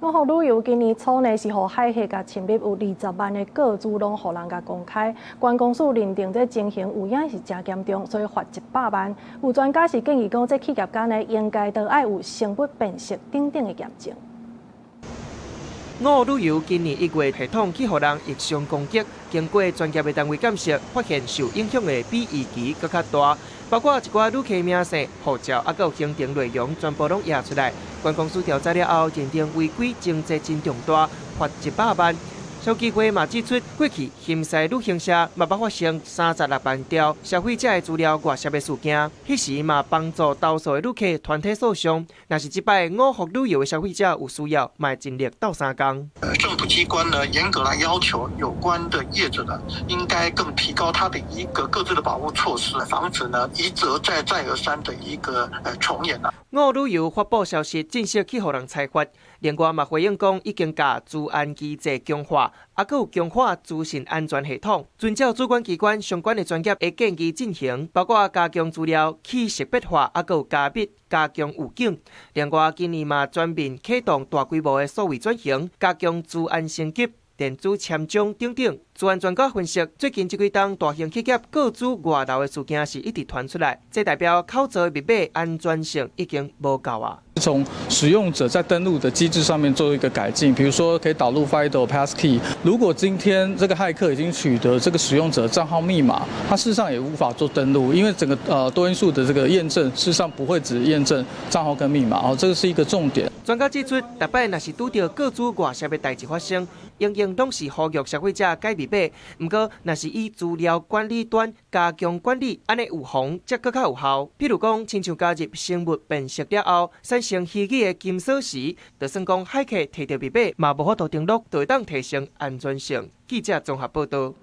我國旅遊今年初呢是互海客甲侵入有20萬的個資，攏互人甲公開。關公司認定這情形有影是真嚴重，所以罰100萬。有專家是建議講，這企業間呢應該都愛有生物辨識等等的驗證。我旅遊今年1月系統去互人逆向攻擊，經過專業的單位鑑識，發現受影響的比預期更較大，包括一寡旅客名姓、護照，還有行程內容，全部攏驗出來。關公司調查了後，認定違規情節真重大，罰100萬。消基會嘛指出，過去欣西旅行社嘛捌發生36萬條消費者的資料外泄的事件，迄時嘛幫助投訴的旅客團體訴訟。若是這擺我國旅遊的消費者有需要，嘛盡力鬥3工。政府機關呢，嚴格來要求有關的業者呢，應該更提高他的一個各自的保護措施，防止呢一則再而三的一個重演啊。我旅遊發布消息，正式去互人裁罰。另外嘛回應講，已經把資安機制強化，還有強化資訊安全系統，遵照主管機關相關的專業的建議進行，包括加強資料去識別化，還有加密、加強預警。另外今年嘛全面啟動大規模的數位轉型，加強資安升級、電子簽章等等。資安專家分析，最近這幾檔大型企業個資外漏的事件是一直傳出來，這代表口罩的密碼安全性已經無夠啊。從使用者在登錄的機制上面做一個改進，比如說可以導入 FIDO Passkey。如果今天這個駭客已經取得這個使用者賬號密碼，他事實上也無法做登錄，因為整個多因素的這個驗證，事實上不會只驗證賬號跟密碼哦，這個是一個重點。專家指出，大擺若是拄到個資外泄的代誌發生，應攏是呼籲消費者改密碼。不過，若是以資料管理端加強管理，安尼預防則更較有效。譬如講，親像加入生物辨識了後，產生虛擬的金鎖匙，就算講駭客摕到密碼，嘛無法度登錄，就會當提升安全性。記者綜合報道。